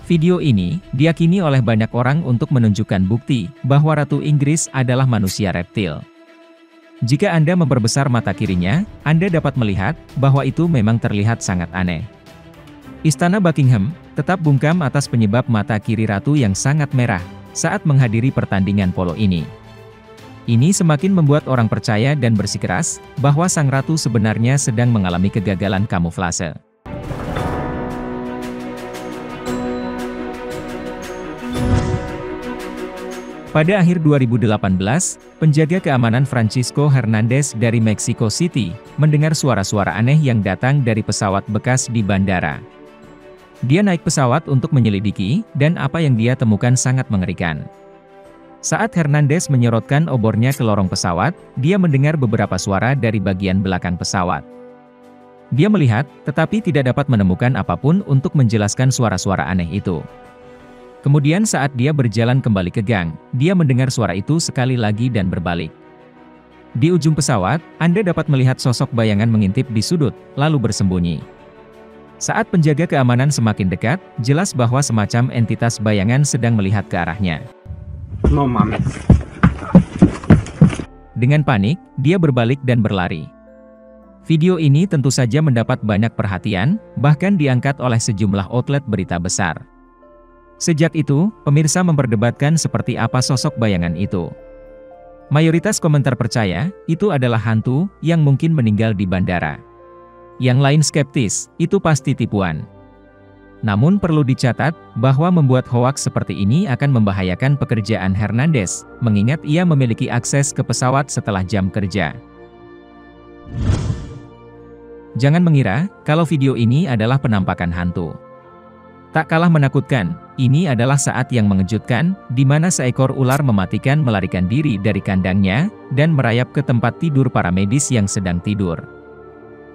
Video ini diyakini oleh banyak orang untuk menunjukkan bukti bahwa Ratu Inggris adalah manusia reptil. Jika Anda memperbesar mata kirinya, Anda dapat melihat bahwa itu memang terlihat sangat aneh. Istana Buckingham tetap bungkam atas penyebab mata kiri ratu yang sangat merah saat menghadiri pertandingan polo ini. Ini semakin membuat orang percaya dan bersikeras bahwa sang ratu sebenarnya sedang mengalami kegagalan kamuflase. Pada akhir 2018, penjaga keamanan Francisco Hernandez dari Mexico City mendengar suara-suara aneh yang datang dari pesawat bekas di bandara. Dia naik pesawat untuk menyelidiki, dan apa yang dia temukan sangat mengerikan. Saat Hernandez menyorotkan obornya ke lorong pesawat, dia mendengar beberapa suara dari bagian belakang pesawat. Dia melihat, tetapi tidak dapat menemukan apapun untuk menjelaskan suara-suara aneh itu. Kemudian saat dia berjalan kembali ke gang, dia mendengar suara itu sekali lagi dan berbalik. Di ujung pesawat, Anda dapat melihat sosok bayangan mengintip di sudut, lalu bersembunyi. Saat penjaga keamanan semakin dekat, jelas bahwa semacam entitas bayangan sedang melihat ke arahnya. No mames. Dengan panik, dia berbalik dan berlari. Video ini tentu saja mendapat banyak perhatian, bahkan diangkat oleh sejumlah outlet berita besar. Sejak itu, pemirsa memperdebatkan seperti apa sosok bayangan itu. Mayoritas komentar percaya, itu adalah hantu yang mungkin meninggal di bandara. Yang lain skeptis, itu pasti tipuan. Namun perlu dicatat, bahwa membuat hoaks seperti ini akan membahayakan pekerjaan Hernandez, mengingat ia memiliki akses ke pesawat setelah jam kerja. Jangan mengira, kalau video ini adalah penampakan hantu. Tak kalah menakutkan, ini adalah saat yang mengejutkan, di mana seekor ular mematikan melarikan diri dari kandangnya, dan merayap ke tempat tidur para medis yang sedang tidur.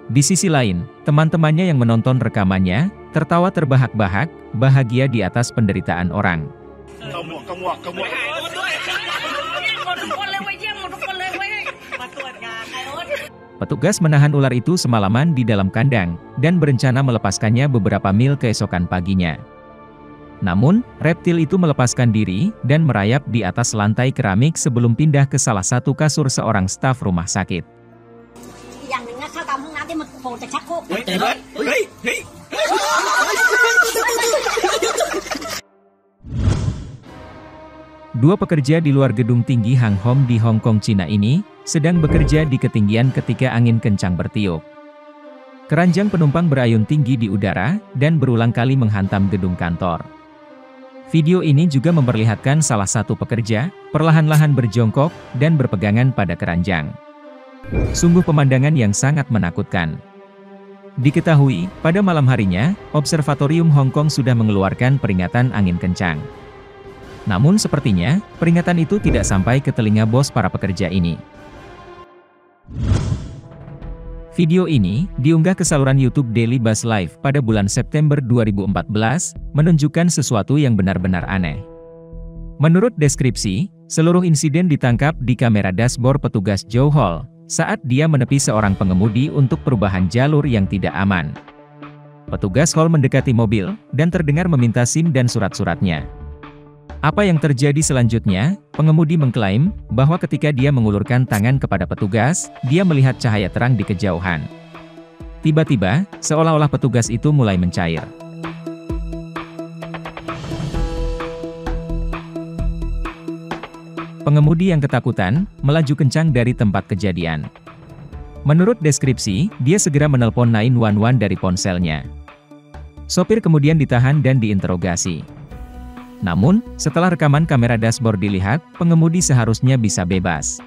Di sisi lain, teman-temannya yang menonton rekamannya, tertawa terbahak-bahak, bahagia di atas penderitaan orang. Petugas menahan ular itu semalaman di dalam kandang, dan berencana melepaskannya beberapa mil keesokan paginya. Namun, reptil itu melepaskan diri, dan merayap di atas lantai keramik sebelum pindah ke salah satu kasur seorang staf rumah sakit. Dua pekerja di luar gedung tinggi Hang Hom di Hong Kong, Cina ini, sedang bekerja di ketinggian ketika angin kencang bertiup. Keranjang penumpang berayun tinggi di udara, dan berulang kali menghantam gedung kantor. Video ini juga memperlihatkan salah satu pekerja, perlahan-lahan berjongkok, dan berpegangan pada keranjang. Sungguh pemandangan yang sangat menakutkan. Diketahui, pada malam harinya, Observatorium Hong Kong sudah mengeluarkan peringatan angin kencang. Namun sepertinya, peringatan itu tidak sampai ke telinga bos para pekerja ini. Video ini diunggah ke saluran YouTube Daily Buzz Live pada bulan September 2014, menunjukkan sesuatu yang benar-benar aneh. Menurut deskripsi, seluruh insiden ditangkap di kamera dashboard petugas Joe Hall, saat dia menepi seorang pengemudi untuk perubahan jalur yang tidak aman. Petugas Hall mendekati mobil, dan terdengar meminta SIM dan surat-suratnya. Apa yang terjadi selanjutnya? Pengemudi mengklaim bahwa ketika dia mengulurkan tangan kepada petugas, dia melihat cahaya terang di kejauhan. Tiba-tiba, seolah-olah petugas itu mulai mencair. Pengemudi yang ketakutan, melaju kencang dari tempat kejadian. Menurut deskripsi, dia segera menelpon 911 dari ponselnya. Sopir kemudian ditahan dan diinterogasi. Namun, setelah rekaman kamera dashboard dilihat, pengemudi seharusnya bisa bebas.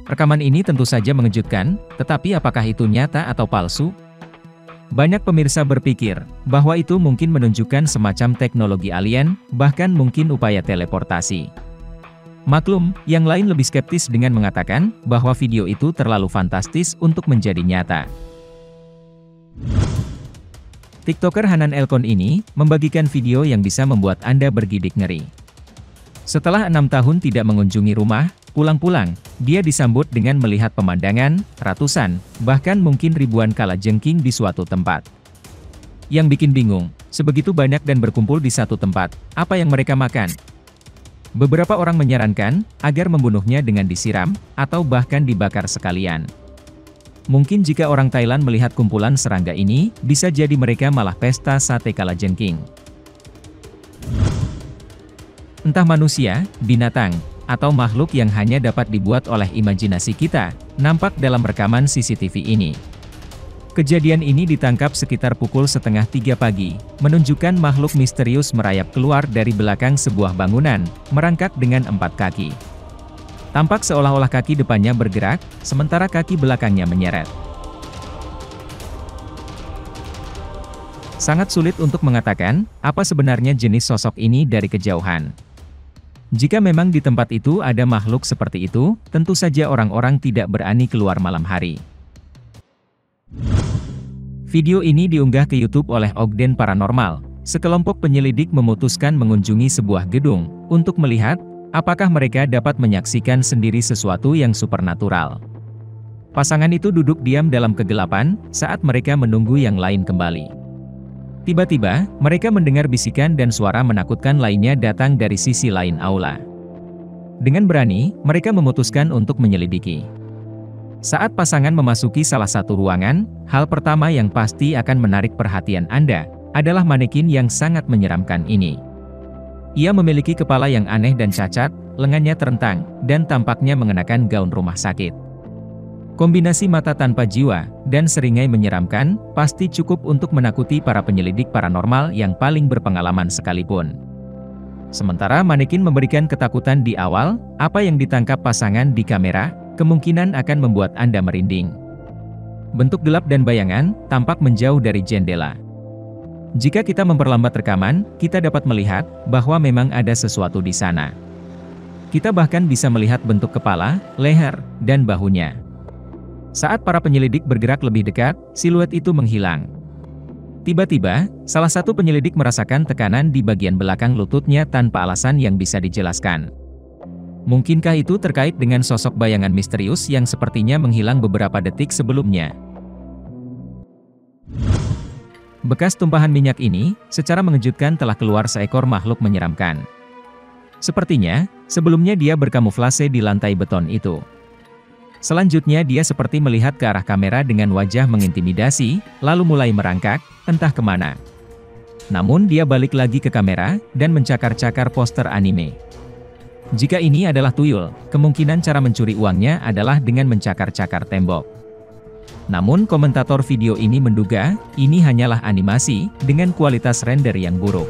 Rekaman ini tentu saja mengejutkan, tetapi apakah itu nyata atau palsu? Banyak pemirsa berpikir bahwa itu mungkin menunjukkan semacam teknologi alien, bahkan mungkin upaya teleportasi. Maklum, yang lain lebih skeptis dengan mengatakan bahwa video itu terlalu fantastis untuk menjadi nyata. TikToker Hanan Elkon ini membagikan video yang bisa membuat Anda bergidik ngeri. Setelah 6 tahun tidak mengunjungi rumah, pulang-pulang, dia disambut dengan melihat pemandangan, ratusan, bahkan mungkin ribuan kalajengking di suatu tempat. Yang bikin bingung, sebegitu banyak dan berkumpul di satu tempat, apa yang mereka makan? Beberapa orang menyarankan, agar membunuhnya dengan disiram, atau bahkan dibakar sekalian. Mungkin jika orang Thailand melihat kumpulan serangga ini, bisa jadi mereka malah pesta sate kalajengking. Entah manusia, binatang, atau makhluk yang hanya dapat dibuat oleh imajinasi kita, nampak dalam rekaman CCTV ini. Kejadian ini ditangkap sekitar pukul 2:30 pagi, menunjukkan makhluk misterius merayap keluar dari belakang sebuah bangunan, merangkak dengan 4 kaki. Tampak seolah-olah kaki depannya bergerak, sementara kaki belakangnya menyeret. Sangat sulit untuk mengatakan, apa sebenarnya jenis sosok ini dari kejauhan. Jika memang di tempat itu ada makhluk seperti itu, tentu saja orang-orang tidak berani keluar malam hari. Video ini diunggah ke YouTube oleh Ogden Paranormal. Sekelompok penyelidik memutuskan mengunjungi sebuah gedung, untuk melihat, apakah mereka dapat menyaksikan sendiri sesuatu yang supernatural. Pasangan itu duduk diam dalam kegelapan, saat mereka menunggu yang lain kembali. Tiba-tiba, mereka mendengar bisikan dan suara menakutkan lainnya datang dari sisi lain aula. Dengan berani, mereka memutuskan untuk menyelidiki. Saat pasangan memasuki salah satu ruangan, hal pertama yang pasti akan menarik perhatian Anda, adalah manekin yang sangat menyeramkan ini. Ia memiliki kepala yang aneh dan cacat, lengannya terentang, dan tampaknya mengenakan gaun rumah sakit. Kombinasi mata tanpa jiwa, dan seringai menyeramkan, pasti cukup untuk menakuti para penyelidik paranormal yang paling berpengalaman sekalipun. Sementara manekin memberikan ketakutan di awal, apa yang ditangkap pasangan di kamera, kemungkinan akan membuat Anda merinding. Bentuk gelap dan bayangan, tampak menjauh dari jendela. Jika kita memperlambat rekaman, kita dapat melihat, bahwa memang ada sesuatu di sana. Kita bahkan bisa melihat bentuk kepala, leher, dan bahunya. Saat para penyelidik bergerak lebih dekat, siluet itu menghilang. Tiba-tiba, salah satu penyelidik merasakan tekanan di bagian belakang lututnya tanpa alasan yang bisa dijelaskan. Mungkinkah itu terkait dengan sosok bayangan misterius yang sepertinya menghilang beberapa detik sebelumnya? Bekas tumpahan minyak ini, secara mengejutkan telah keluar seekor makhluk menyeramkan. Sepertinya, sebelumnya dia berkamuflase di lantai beton itu. Selanjutnya dia seperti melihat ke arah kamera dengan wajah mengintimidasi, lalu mulai merangkak, entah kemana. Namun dia balik lagi ke kamera, dan mencakar-cakar poster anime. Jika ini adalah tuyul, kemungkinan cara mencuri uangnya adalah dengan mencakar-cakar tembok. Namun komentator video ini menduga, ini hanyalah animasi, dengan kualitas render yang buruk.